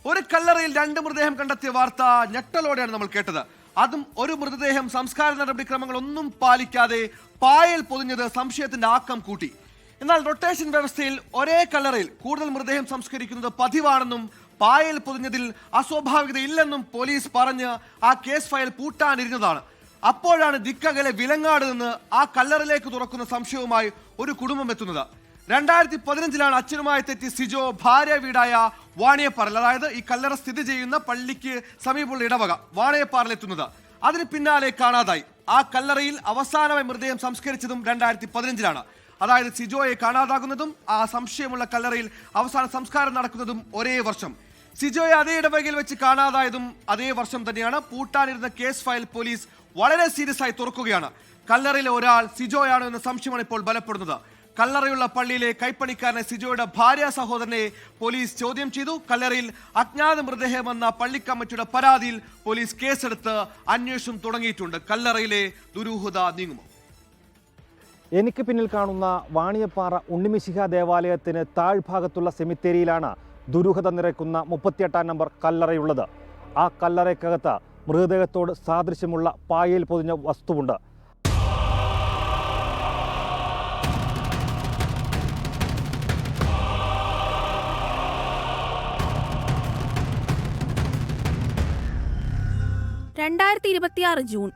ഒരു കല്ലറയിൽ 2 മൃതദേഹം കണ്ടെത്തിയ വാർത്ത ഞെട്ടലോടെയാണ് നമ്മൾ കേട്ടത്. അതും ഒരു മൃതദേഹം സംസ്കാര നടപടിക്രമങ്ങളൊന്നും പാലിക്കാതെ പായൽ പൊതിഞ്ഞത് സംശയത്തിന്റെ ആക്കം കൂട്ടി. എന്നാൽ റൊട്ടേഷൻ വ്യവസ്ഥയിൽ ഒരേ കല്ലറയിൽ കൂടുതൽ മൃതദേഹം സംസ്കരിക്കുന്നത് പതിവാണെന്നും പായൽ പൊതിഞ്ഞതിൽ അസ്വാഭാവികതയില്ലെന്നും പോലീസ് പറഞ്ഞ് ആ കേസ് ഫയൽ പൂട്ടാനിരുന്നതാണ്. അപ്പോഴാണ് ദിക്കകലെ വിലങ്ങാട് നിന്ന് ആ കല്ലറിലേക്ക് തുറക്കുന്ന സംശയവുമായി ഒരു കുടുംബം എത്തുന്നത്. 2015 അച്ഛനുമായി തെറ്റി സിജോ ഭാര്യ വീടായ വാണിയപ്പാറൽ, അതായത് ഈ കല്ലറ സ്ഥിതി ചെയ്യുന്ന പള്ളിക്ക് സമീപമുള്ള ഇടവക വാണിയപ്പാറലെത്തുന്നത്. അതിന് പിന്നാലെ കാണാതായി. ആ കല്ലറയിൽ അവസാനമായി മൃതദേഹം സംസ്കരിച്ചതും 2015. അതായത് സിജോയെ കാണാതാകുന്നതും ആ സംശയമുള്ള കല്ലറയിൽ അവസാന സംസ്കാരം നടക്കുന്നതും ഒരേ വർഷം. സിജോയെ അതേ ഇടവകയിൽ വെച്ച് കാണാതായതും അതേ വർഷം തന്നെയാണ്. പൂട്ടാനിരുന്ന കേസ് ഫയൽ പോലീസ് വളരെ സീരിയസ് ആയി തുറക്കുകയാണ്. കല്ലറയിലെ ഒരാൾ സിജോയാണോ എന്ന സംശയമാണ് ഇപ്പോൾ ബലപ്പെടുന്നത്. കല്ലറയുള്ള പള്ളിയിലെ കൈപ്പണിക്കാരനെ സിജോയുടെ ഭാര്യ സഹോദരനെ പോലീസ് ചോദ്യം ചെയ്തു. കല്ലറയിൽ അജ്ഞാത മൃതദേഹമെന്ന പള്ളി കമ്മിറ്റിയുടെ പരാതിയിൽ പോലീസ് കേസെടുത്ത് അന്വേഷണം തുടങ്ങിയിട്ടുണ്ട്. കല്ലറയിലെ ദുരൂഹത നീങ്ങുമോ? എനിക്ക് പിന്നിൽ കാണുന്ന വാണിയപ്പാറ ഉണ്ണിമിശിഹ ദേവാലയത്തിന് താഴ്ഭാഗത്തുള്ള സെമിത്തേരിയിലാണ് ദുരൂഹത നിറയ്ക്കുന്ന 38 നമ്പർ കല്ലറയുള്ളത്. ആ കല്ലറയ്ക്കകത്ത് മൃതദേഹത്തോട് സാദൃശ്യമുള്ള പായയിൽ പൊതിഞ്ഞ വസ്തുവുണ്ട്. ജൂൺ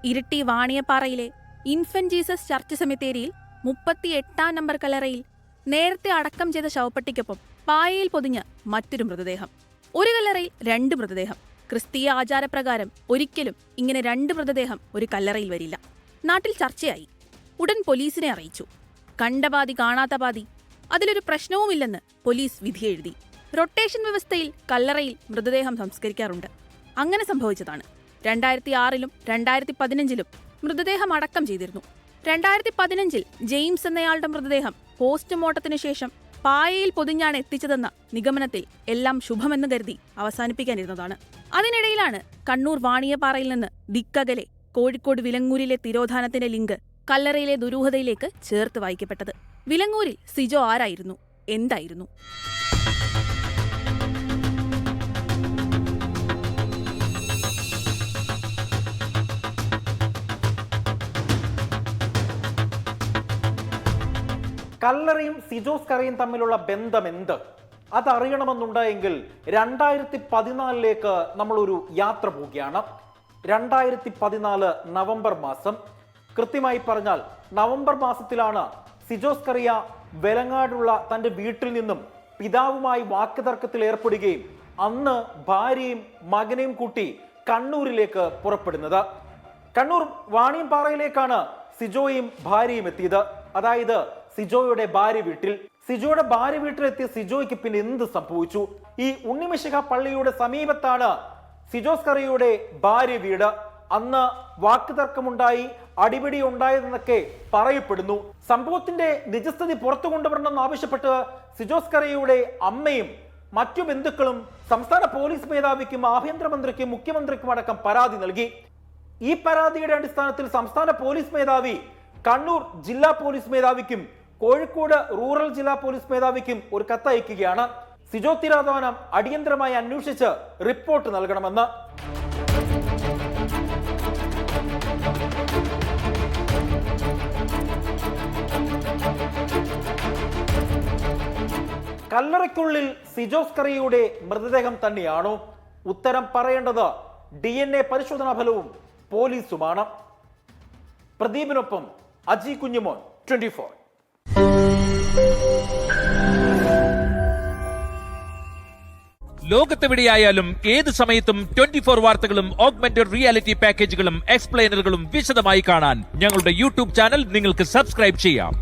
ഇരിട്ടി വാണിയപ്പാറയിലെ ഇൻഫന്റ് ജീസസ് ചർച്ച് സെമിത്തേരിയിൽ 38 നമ്പർ കല്ലറയിൽ നേരത്തെ അടക്കം ചെയ്ത ശവപ്പെട്ടിക്കൊപ്പം പായയിൽ പൊതിഞ്ഞ മറ്റൊരു മൃതദേഹം. ഒരു കല്ലറയിൽ 2 മൃതദേഹം. ക്രിസ്തീയ ആചാരപ്രകാരം ഒരിക്കലും ഇങ്ങനെ 2 മൃതദേഹം ഒരു കല്ലറയിൽ വരില്ല. നാട്ടിൽ ചർച്ചയായി. ഉടൻ പോലീസിനെ അറിയിച്ചു. കണ്ട പാതി കാണാത്ത പാതി, അതിലൊരു പ്രശ്നവുമില്ലെന്ന് പോലീസ് വിധിയെഴുതി. റൊട്ടേഷൻ വ്യവസ്ഥയിൽ കല്ലറയിൽ മൃതദേഹം സംസ്കരിക്കാറുണ്ട്. അങ്ങനെ സംഭവിച്ചതാണ്. 2006 2015 മൃതദേഹം അടക്കം ചെയ്തിരുന്നു. 2015 ജെയിംസ് എന്നയാളുടെ മൃതദേഹം പോസ്റ്റ്മോർട്ടത്തിന് ശേഷം പായയിൽ പൊതിഞ്ഞാണ് എത്തിച്ചതെന്ന നിഗമനത്തിൽ എല്ലാം ശുഭമെന്ന് കരുതി അവസാനിപ്പിക്കാനിരുന്നതാണ്. അതിനിടയിലാണ് കണ്ണൂർ വാണിയപ്പാറയിൽ നിന്ന് ദിക്കകലെ കോഴിക്കോട് വിലങ്ങൂരിലെ തിരോധാനത്തിന്റെ ലിങ്ക് കല്ലറയിലെ ദുരൂഹതയിലേക്ക് ചേർത്ത് വായിക്കപ്പെട്ടത്. വിലങ്ങൂരിൽ സിജോ ആരായിരുന്നു? എന്തായിരുന്നു? കല്ലറയും സിജോസ്കറിയും തമ്മിലുള്ള ബന്ധം എന്ത്? അതറിയണമെന്നുണ്ടെങ്കിൽ 2014 നമ്മളൊരു യാത്ര പോവുകയാണ്. 2014 നവംബർ മാസം, കൃത്യമായി പറഞ്ഞാൽ നവംബർ മാസത്തിലാണ് സിജോസ്കറിയ വെലങ്ങാടുള്ള തൻ്റെ വീട്ടിൽ നിന്നും പിതാവുമായി വാക്കുതർക്കത്തിൽ ഏർപ്പെടുകയും അന്ന് ഭാര്യയും മകനെയും കൂട്ടി കണ്ണൂരിലേക്ക് പുറപ്പെടുന്നത്. കണ്ണൂർ വാണിയമ്പാറയിലേക്കാണ് സിജോയും ഭാര്യയും എത്തിയത്. അതായത് സിജോയുടെ ഭാര്യ വീട്ടിൽ. സിജോയുടെ ഭാര്യ വീട്ടിലെത്തിയ സിജോയ്ക്ക് പിന്നെ എന്ത് സംഭവിച്ചു? ഈ ഉണ്ണിമിശിഹ പള്ളിയുടെ സമീപത്താണ് സിജോസ്കറിയയുടെ ഭാര്യ വീട്. അന്ന് വാക്കുതർക്കമുണ്ടായി, അടിപിടി ഉണ്ടായതെന്നൊക്കെ പറയപ്പെടുന്നു. സംഭവത്തിന്റെ നിജസ്ഥിതി പുറത്തു കൊണ്ടുവരണമെന്ന് ആവശ്യപ്പെട്ട് സിജോസ്കറിയയുടെ അമ്മയും മറ്റു ബന്ധുക്കളും സംസ്ഥാന പോലീസ് മേധാവിക്കും ആഭ്യന്തരമന്ത്രിക്കും മുഖ്യമന്ത്രിക്കും അടക്കം പരാതി നൽകി. ഈ പരാതിയുടെ അടിസ്ഥാനത്തിൽ സംസ്ഥാന പോലീസ് മേധാവി കണ്ണൂർ ജില്ലാ പോലീസ് മേധാവിക്കും കോഴിക്കോട് റൂറൽ ജില്ലാ പോലീസ് മേധാവിക്കും ഒരു കത്തയക്കുകയാണ്. സിജോ തിരോധാനം അടിയന്തരമായി അന്വേഷിച്ച് റിപ്പോർട്ട് നൽകണമെന്ന്. കല്ലറയ്ക്കുള്ളിൽ സിജോസ്കറിയയുടെ മൃതദേഹം തന്നെയാണോ? ഉത്തരം പറയേണ്ടത് DNA പരിശോധനാ ഫലവും പോലീസുമാണ്. പ്രദീപിനൊപ്പം അജി കുഞ്ഞുമോൻ, 24. ലോകത്തെവിടെയായാലും ഏത് സമയത്തും 24 വാർത്തകളും ഓഗ്മെന്റഡ് റിയാലിറ്റി പാക്കേജുകളും എക്സ്പ്ലെയിനറുകളും വിശദമായി കാണാൻ ഞങ്ങളുടെ യൂട്യൂബ് ചാനൽ നിങ്ങൾക്ക് സബ്സ്ക്രൈബ് ചെയ്യാം.